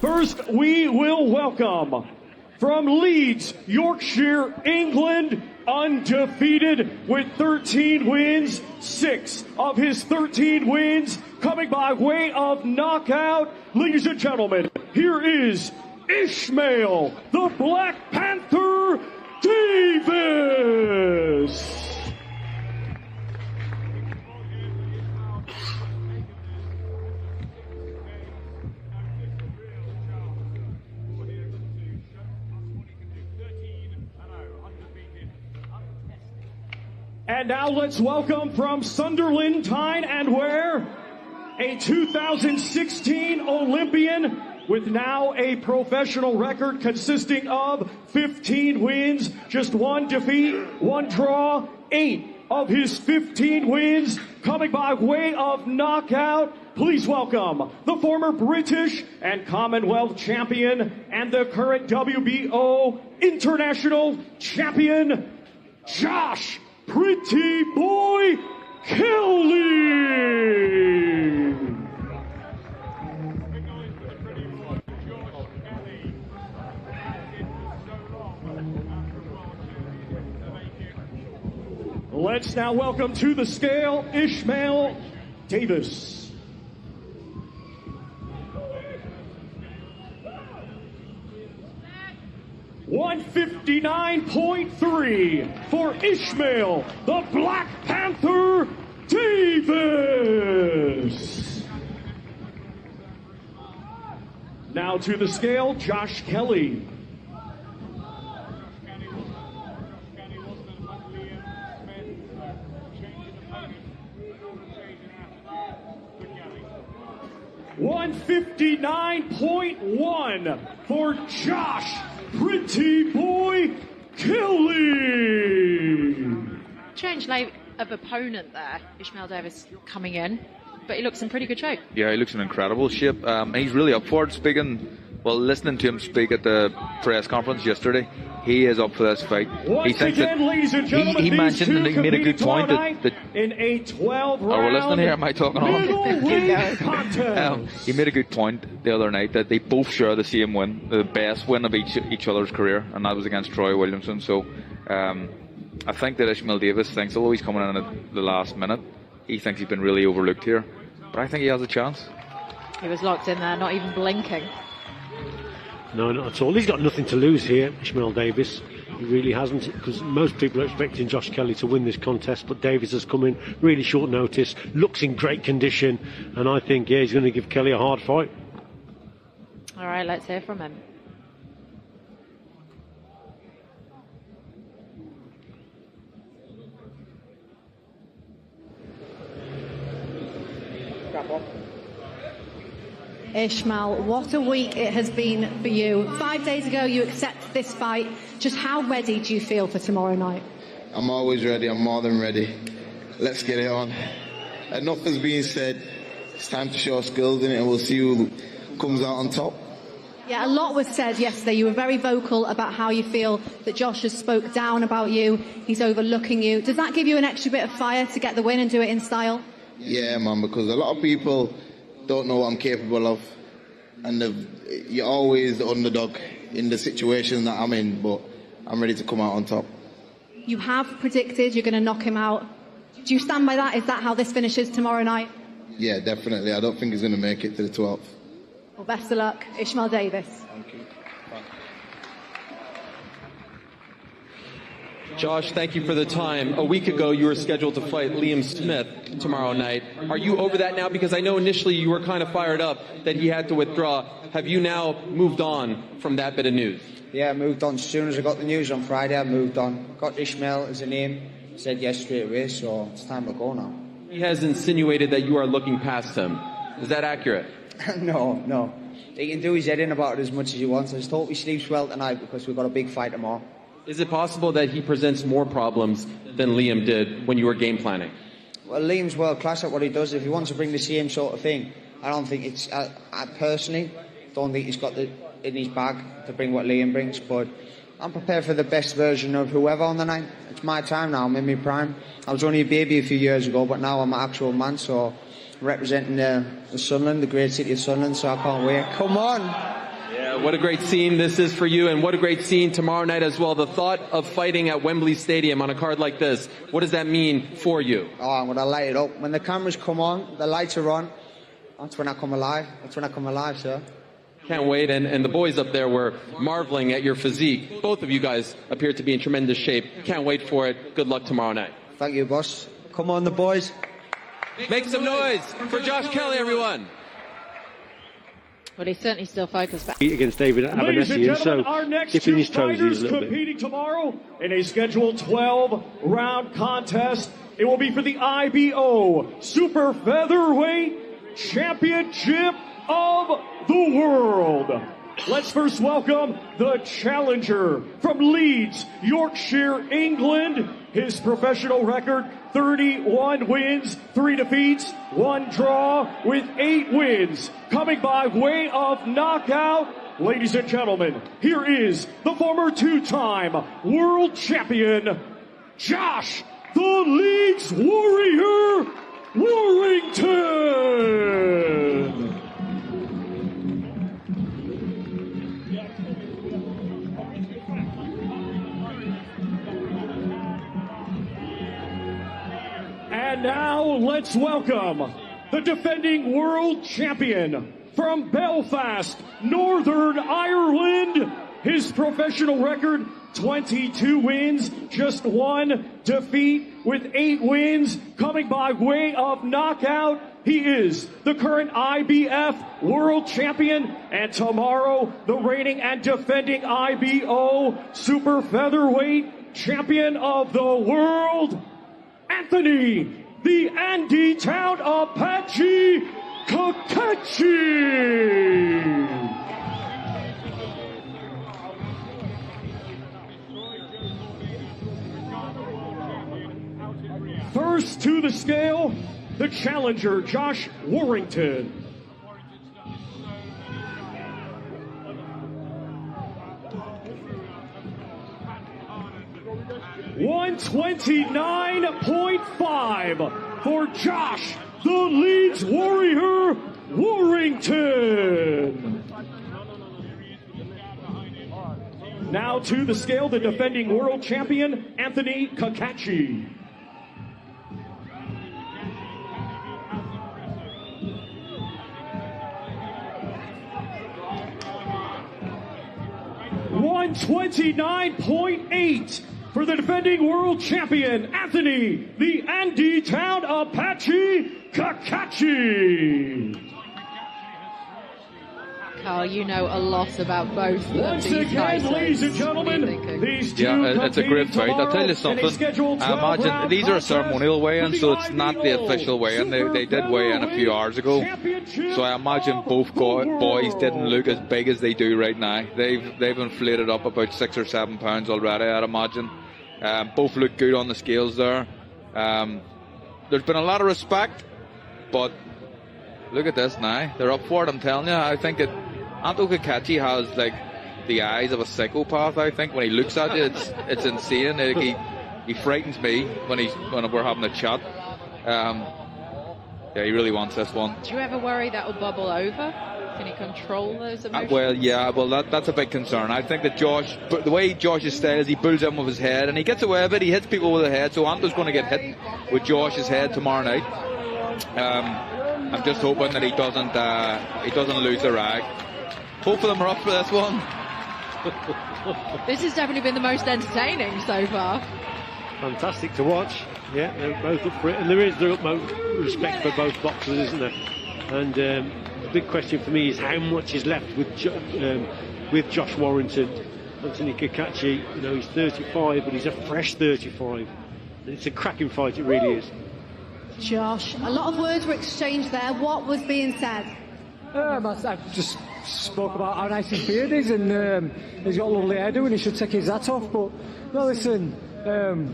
First, we will welcome from Leeds, Yorkshire, England, undefeated with 13 wins, 6 of his 13 wins coming by way of knockout. Ladies and gentlemen, here is Ishmael, the Black Panther Davis. And now let's welcome from Sunderland, Tyne and Ware, a 2016 Olympian with now a professional record consisting of 15 wins, just 1 defeat, 1 draw, 8 of his 15 wins coming by way of knockout. Please welcome the former British and Commonwealth champion and the current WBO international champion, Josh Pretty Boy Kelly. Let's now welcome to the scale Ishmael Davis. 159.3 for Ishmael, the Black Panther Davis. Now to the scale, Josh Kelly. 159.1 for Josh Pretty Boy Kelly. Change of opponent there, Ishmael Davis coming in, but he looks in pretty good shape. Yeah, he looks in incredible shape. He's really up for it. Listening to him speak at the press conference yesterday, he is up for this fight. Once again, ladies and gentlemen, he mentioned and he made a good point that in a 12-round we're listening here. Am I talking on? Contest. He made a good point the other night that they both share the same win, the best win of each other's career, and that was against Troy Williamson. So I think that Ishmael Davis thinks, although he's coming in at the last minute, he thinks he's been really overlooked here. But I think he has a chance. He was locked in there, not even blinking. No, not at all. He's got nothing to lose here, Ishmael Davis. He really hasn't, because most people are expecting Josh Kelly to win this contest, but Davis has come in really short notice, looks in great condition, and I think, he's going to give Kelly a hard fight. All right, let's hear from him. Ishmael, what a week it has been for you. 5 days ago, you accepted this fight. Just how ready do you feel for tomorrow night? I'm always ready. I'm more than ready. Let's get it on. Enough has been said. It's time to show skills in it, and we'll see who comes out on top. Yeah, a lot was said yesterday. You were very vocal about how you feel that Josh has spoke down about you. He's overlooking you. Does that give you an extra bit of fire to get the win and do it in style? Yeah, man, because a lot of people don't know what I'm capable of, and you're always the underdog in the situation that I'm in, but I'm ready to come out on top. You have predicted you're going to knock him out. Do you stand by that? Is that how this finishes tomorrow night? Yeah, definitely. I don't think he's going to make it to the 12th. Well, best of luck, Ishmael Davis. Thank you. Josh, thank you for the time. A week ago, you were scheduled to fight Liam Smith tomorrow night. Are you over that now? Because I know initially you were kind of fired up that he had to withdraw. Have you now moved on from that bit of news? Yeah, I moved on. As soon as I got the news on Friday, I moved on. Got Ishmael as a name, said yes straight away, so it's time to go now. He has insinuated that you are looking past him. Is that accurate? No. He can do his head in about it as much as he wants. I just hope he sleeps well tonight because we've got a big fight tomorrow. Is it possible that he presents more problems than Liam did when you were game planning? Well, Liam's world class at what he does. If he wants to bring the same sort of thing, I don't think it's... I personally don't think he's got in his bag to bring what Liam brings, but I'm prepared for the best version of whoever on the night. It's my time now. I'm in my prime. I was only a baby a few years ago, but now I'm an actual man, so I'm representing the Sunderland, the great city of Sunderland, so I can't wait. Come on! Yeah, what a great scene this is for you, and what a great scene tomorrow night as well. The thought of fighting at Wembley Stadium on a card like this, what does that mean for you? Oh, I'm going to light it up. When the cameras come on, the lights are on, that's when I come alive. That's when I come alive, sir. Can't wait, and the boys up there were marveling at your physique. Both of you guys appear to be in tremendous shape. Can't wait for it. Good luck tomorrow night. Thank you, boss. Come on, the boys. Make some noise for Josh Kelly, everyone. Well, he's certainly still focused. Against David Ladies and Abanesian, gentlemen, so our next dipping two his toes in a fighters little bit. competing tomorrow in a scheduled 12-round contest. It will be for the IBO Super Featherweight Championship of the World. Let's first welcome the challenger from Leeds, Yorkshire, England. His professional record, 31 wins, 3 defeats, 1 draw with 8 wins. Coming by way of knockout, ladies and gentlemen, here is the former 2-time world champion, Josh the Leeds Warrior Warrington. And now let's welcome the defending world champion from Belfast, Northern Ireland. His professional record, 22 wins, just 1 defeat with 8 wins. Coming by way of knockout, he is the current IBF world champion, and tomorrow the reigning and defending IBO super featherweight champion of the world, Anthony, the Andy Town Apache Cacace. First to the scale, the challenger, Josh Warrington. $129.5 for Josh, the Leeds Warrior Warrington. Now to the scale, the defending world champion, Anthony Cacace. $129.8 for the defending world champion, Anthony, the Andy Town Apache Cacace. Carl, you know a lot about both of Once these again, guys. ladies and gentlemen, these two It's a great fight. I'll tell you something. I imagine these are a ceremonial weigh-in, so it's not the official weigh-in. They did weigh in a few hours ago, so I imagine both boys didn't look as big as they do right now. They've inflated up about 6 or 7 pounds already, I'd imagine. Both look good on the scales there. There's been a lot of respect, but look at this now. They're up for it, I'm telling you. I think that Anthony Cacace has like the eyes of a psychopath. I think when he looks at you, it's insane. He frightens me when we're having a chat. Yeah, he really wants this one. Do you ever worry that will bubble over? Can he control those emotions? That's a big concern. I think that Josh, the way Josh's style is, he pulls in with his head and he gets away with it. He hits people with the head. So Anto's going to get hit with Josh's head tomorrow night. I'm just hoping that he doesn't lose the rag. Both of them are up for this one. This has definitely been the most entertaining so far. Fantastic to watch. Yeah, they're both up for it, and there is the utmost respect for both boxers, isn't there? And the big question for me is how much is left with Josh Warrington. Anthony Cacace, you know, he's 35, but he's a fresh 35. It's a cracking fight, it really is. Josh, a lot of words were exchanged there. What was being said? I just spoke about how nice his beard is, and he's got a lovely hairdo and he should take his hat off. But no, listen,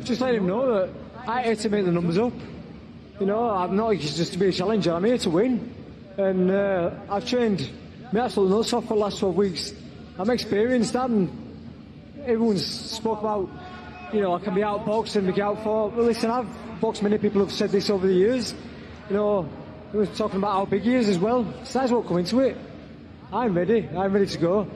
just let him know that I here to make the numbers up. You know, I'm not here just to be a challenger, I'm here to win. And I've trained my absolute nuts off for the last 12 weeks. I'm experienced, and everyone's spoke about, you know, I can be outboxed and be out for. Well, listen, I've boxed many people have said this over the years. You know, we were talking about how big he is as well. Size won't come into it. I'm ready to go.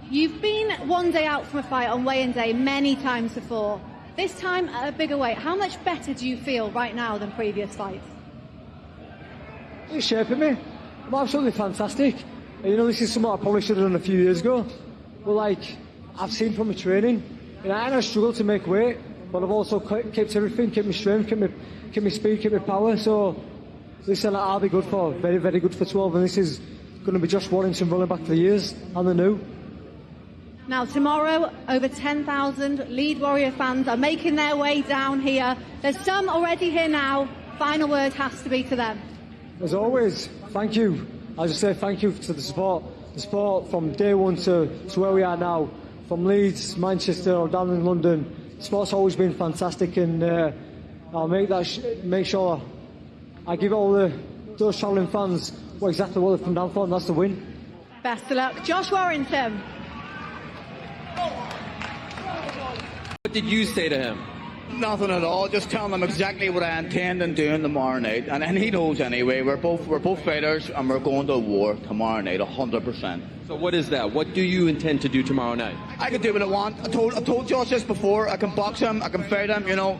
You've been one day out from a fight on weigh-in day many times before. This time at a bigger weight. How much better do you feel right now than previous fights? It's shaping me. I'm absolutely fantastic. And, you know, this is something I probably should have done a few years ago. But, like, I've seen from my training, you know, I struggle to make weight, but I've also kept everything, kept my strength, kept my speed, kept my power. So, listen, I'll be good for, very, very good for 12. And this is going to be Josh Warrington running back for years, and the new. Now, tomorrow, over 10,000 Lead Warrior fans are making their way down here. There's some already here now. Final word has to be to them. As always, thank you. I just say thank you to the support. The support from day one to where we are now. From Leeds, Manchester, or down in London. The support's always been fantastic, and I'll make sure I give all those travelling fans exactly what they've come down for, and that's the win. Best of luck. Josh Warrington. What did you say to him? Nothing at all. Just telling him exactly what I intend on doing tomorrow night, and he knows anyway. We're both fighters, and we're going to war tomorrow night, 100%. So what is that? What do you intend to do tomorrow night? I can do what I want. I told Josh this before. I can box him. I can fight him. You know,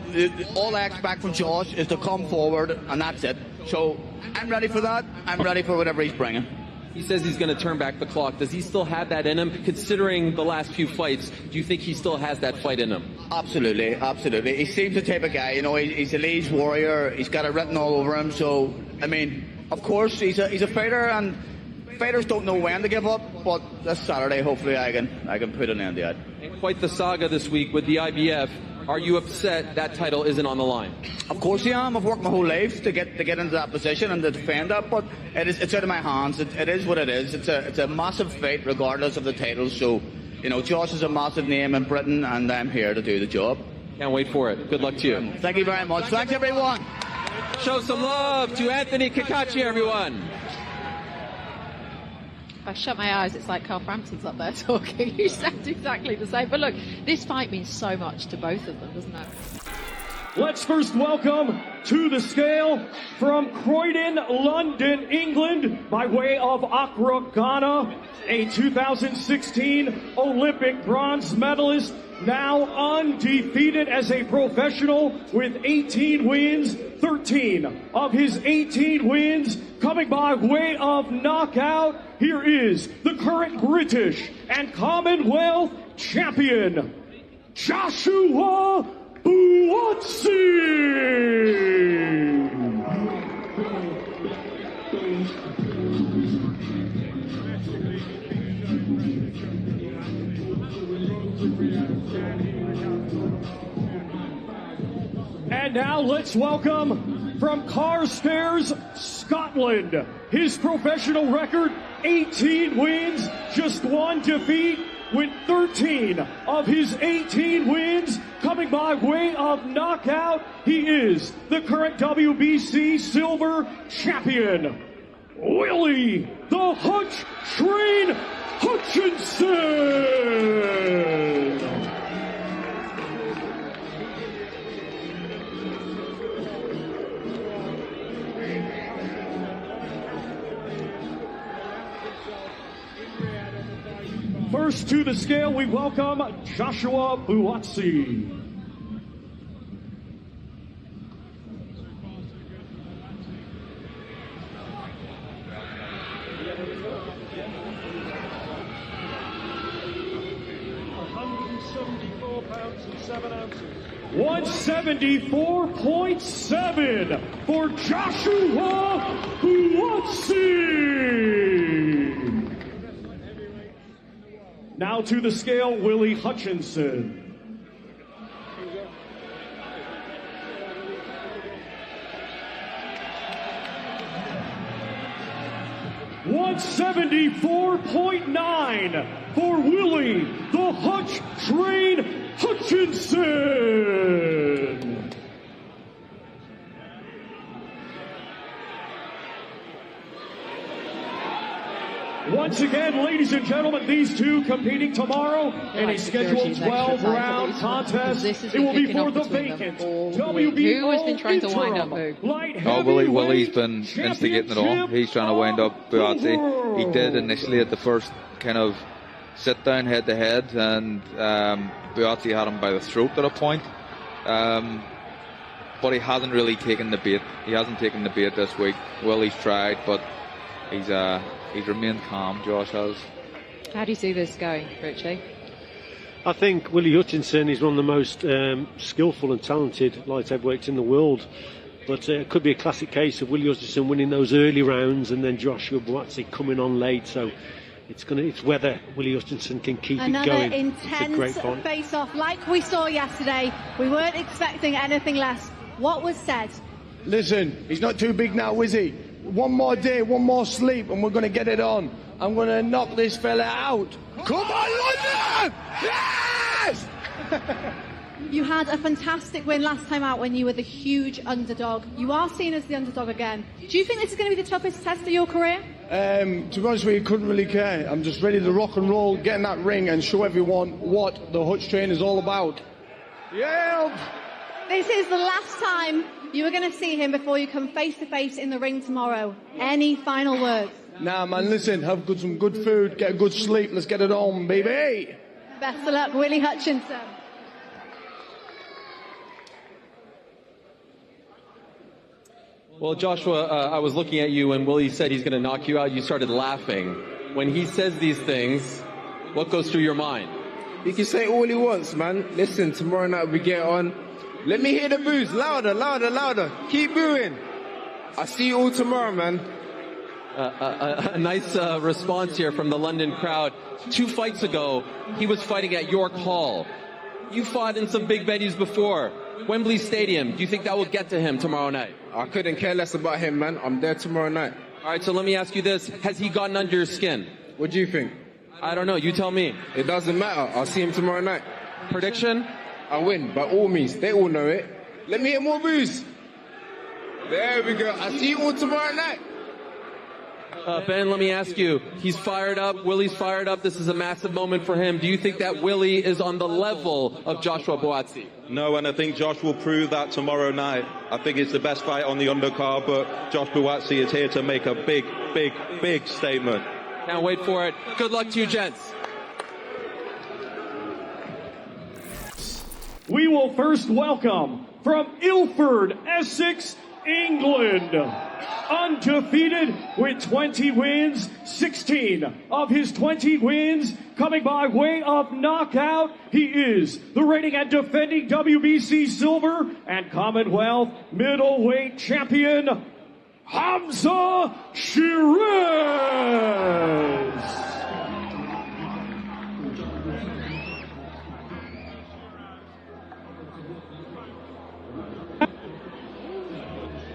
all I expect from Josh is to come forward, and that's it. So I'm ready for that. I'm ready for whatever he's bringing. He says he's going to turn back the clock. Does he still have that in him? Considering the last few fights, do you think he still has that fight in him? Absolutely, absolutely. He seems the type of guy, you know, he's a Leeds warrior. He's got it written all over him. So, I mean, of course, he's a fighter, and fighters don't know when to give up. But this Saturday, hopefully, I can put an end to it. And quite the saga this week with the IBF. Are you upset that title isn't on the line? Of course I am. I've worked my whole life to get into that position and to defend that, but it's out of my hands. It is what it is. It's a massive fight regardless of the title. So, you know, Josh is a massive name in Britain, and I'm here to do the job. Can't wait for it. Good luck to you. Thank you very much. Thanks everyone. Show some love to Anthony Cacace, everyone. If I shut my eyes, it's like Carl Frampton's up there talking. You sound exactly the same. But look, this fight means so much to both of them, doesn't it? Let's first welcome to the scale from Croydon, London, England, by way of Accra, Ghana, a 2016 Olympic bronze medalist, now undefeated as a professional with 18 wins, 13 of his 18 wins coming by way of knockout. Here is the current British and Commonwealth champion, Joshua Buatsi. And now let's welcome from Carstairs, Scotland, his professional record, 18 wins, just one defeat, with 13 of his 18 wins coming by way of knockout. He is the current WBC silver champion, Willie the Hutch Train Hutchinson. First to the scale, we welcome Joshua Buatsi. £174.7 174.7 for Joshua Buatsi. Now to the scale, Willie Hutchinson. $174.9 for Willie the Hutch Train Hutchinson. Once again, ladies and gentlemen, these two competing tomorrow in a scheduled 12-round contest. It will be for the vacant WBO Who has been trying to wind up who? Willie's been instigating it all. He's trying to wind up Buatsi. He did initially at the first kind of sit down head to head, and Buatsi had him by the throat at a point. But he hasn't really taken the bait. He hasn't taken the bait this week. Willie's tried, but he's remained calm. Josh has. How do you see this going, Richie? I think Willie Hutchinson is one of the most skillful and talented light heavyweights in the world. But it could be a classic case of Willie Hutchinson winning those early rounds and then Joshua Buatsi coming on late. So it's whether Willie Hutchinson can keep it going. Another intense face-off like we saw yesterday. We weren't expecting anything less. What was said? Listen, he's not too big now, is he? One more day, one more sleep, and we're going to get it on. I'm going to knock this fella out. Come on, London! Yes! You had a fantastic win last time out when you were the huge underdog. You are seen as the underdog again. Do you think this is going to be the toughest test of your career? To be honest with you, couldn't really care. I'm just ready to rock and roll, get in that ring and show everyone what the Hutch train is all about. Yeah! This is the last time you are going to see him before you come face to face in the ring tomorrow. Any final words? Nah, man, listen, have some good food, get a good sleep, let's get it on, baby! Best of luck, Willie Hutchinson. Well, Joshua, I was looking at you when Willie said he's going to knock you out. You started laughing. When he says these things, what goes through your mind? He can say all he wants, man. Listen, tomorrow night we get on. Let me hear the boos. Louder, louder, louder. Keep booing. I'll see you all tomorrow, man. A nice response here from the London crowd. 2 fights ago, he was fighting at York Hall. You fought in some big venues before. Wembley Stadium. Do you think that will get to him tomorrow night? I couldn't care less about him, man. I'm there tomorrow night. All right, so let me ask you this. Has he gotten under your skin? What do you think? I don't know. You tell me. It doesn't matter. I'll see him tomorrow night. Prediction? I win, by all means. They all know it. Let me hear more boos. There we go. I'll see you all tomorrow night. Ben, let me ask you. He's fired up. Willie's fired up. This is a massive moment for him. Do you think that Willie is on the level of Joshua Buatsi? No, and I think Josh will prove that tomorrow night. I think it's the best fight on the undercard, but Josh Buatsi is here to make a big, big, big statement. Can't wait for it. Good luck to you, gents. We will first welcome from Ilford, Essex, England, undefeated with 20 wins, 16 of his 20 wins coming by way of knockout. He is the reigning and defending WBC silver and Commonwealth middleweight champion, Hamzah Sheeraz.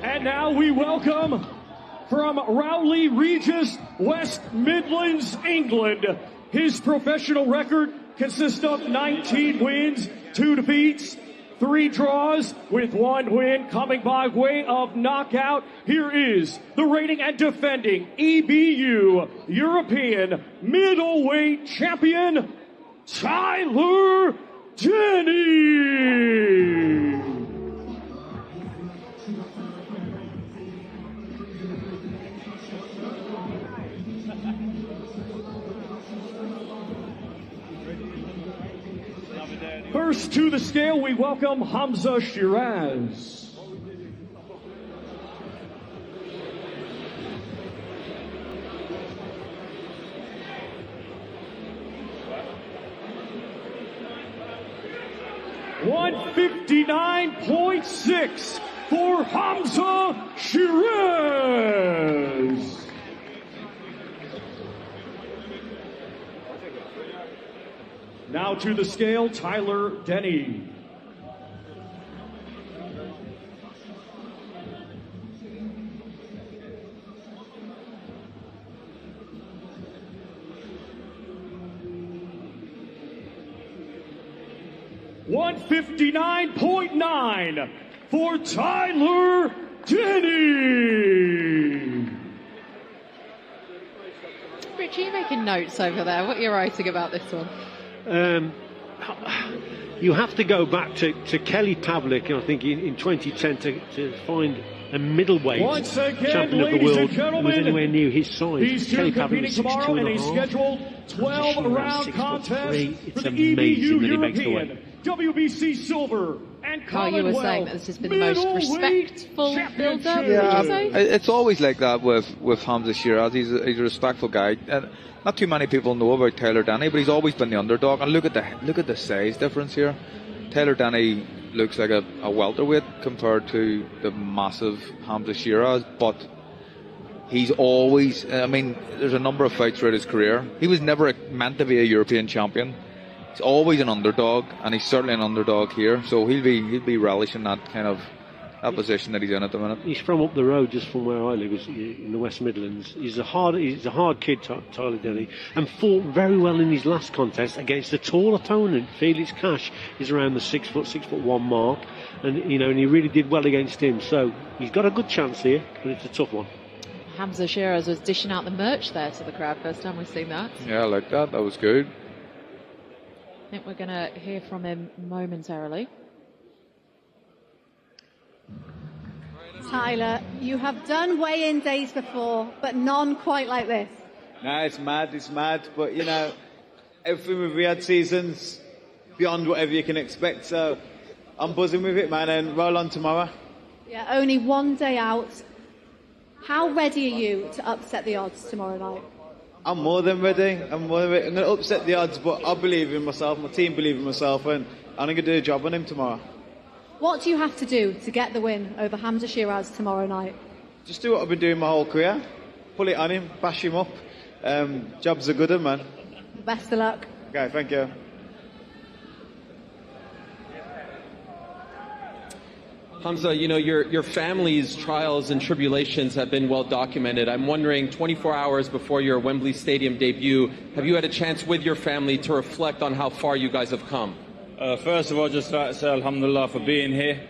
And now we welcome from Rowley Regis, West Midlands, England. His professional record consists of 19 wins, 2 defeats, 3 draws, with 1 win coming by way of knockout. Here is the reigning and defending EBU European middleweight champion, Tyler Denny. First to the scale, we welcome Hamzah Sheeraz. $159.6 for Hamzah Sheeraz. Now to the scale, Tyler Denny. $159.9 for Tyler Denny. Rich, are you making notes over there? What are you writing about this one? You have to go back to Kelly Pavlik, I think, in 2010 to find a middleweight Once again, champion of the ladies world and who gentlemen, was anywhere near his size. these two Kelly Pavilion competing was 6'2" tomorrow in a and a half. scheduled 12-round 6'3". contest It's for the amazing that he makes the European, weight. WBC silver, and Carl, you were saying that this has been the most respectful build-up, did you say? It's always like that with Hamzah Sheeraz. He's a respectful guy. And not too many people know about Taylor Denny, but he's always been the underdog. And look at the size difference here. Taylor Denny looks like a welterweight compared to the massive Hamzah Sheeraz, but he's always, I mean, there's a number of fights throughout his career. He was never meant to be a European champion. He's always an underdog, and he's certainly an underdog here. So he'll be relishing that kind of that position that he's in at the minute. He's from up the road, just from where I live, in the West Midlands. He's a hard kid, Tyler Denny, and fought very well in his last contest against a tall opponent. Felix Cash is around the 6'1" mark, and and he really did well against him. So he's got a good chance here, but it's a tough one. Hamzah Sheeraz was dishing out the merch there to the crowd. First time we've seen that. Yeah, I like that. That was good. I think we're going to hear from him momentarily. Tyler, you have done weigh-in days before, but none quite like this. No, it's mad, but everything with Riyadh season's beyond whatever you can expect, so I'm buzzing with it, man, and roll on tomorrow. Yeah, only one day out. How ready are you to upset the odds tomorrow night? I'm more than ready. I'm going to upset the odds, but I believe in myself, my team believe in myself, and I'm going to do a job on him tomorrow. What do you have to do to get the win over Hamzah Sheeraz tomorrow night? Just do what I've been doing my whole career. Pull it on him, bash him up. Job's a good one, man. Best of luck. Okay, thank you. Hamzah, your family's trials and tribulations have been well documented. I'm wondering, 24 hours before your Wembley Stadium debut, have you had a chance with your family to reflect on how far you guys have come? First of all, just like to say alhamdulillah for being here.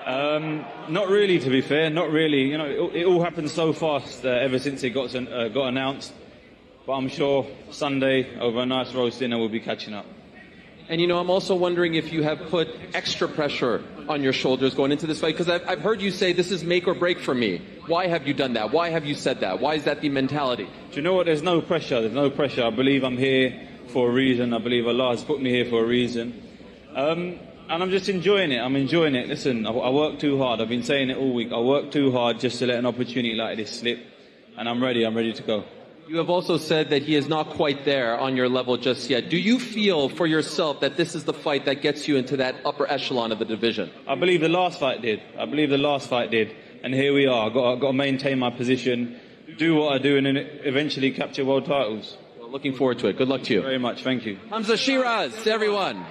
Not really, to be fair, not really. It all happened so fast ever since it got announced. But I'm sure Sunday, over a nice roast dinner, we'll be catching up. And I'm also wondering if you have put extra pressure on your shoulders going into this fight, because I've heard you say this is make or break for me. Why have you done that? Why have you said that? Why is that the mentality? Do you know what? There's no pressure. I believe I'm here for a reason. I believe Allah has put me here for a reason. And I'm just enjoying it. I'm enjoying it. Listen, I work too hard. I've been saying it all week. I work too hard just to let an opportunity like this slip. And I'm ready. I'm ready to go. You have also said that he is not quite there on your level just yet. Do you feel for yourself that this is the fight that gets you into that upper echelon of the division? I believe the last fight did. And here we are. I've got to maintain my position, do what I do, and then eventually capture world titles. Well, looking forward to it. Good luck to you. Very much. Thank you. Hamzah Sheeraz, everyone.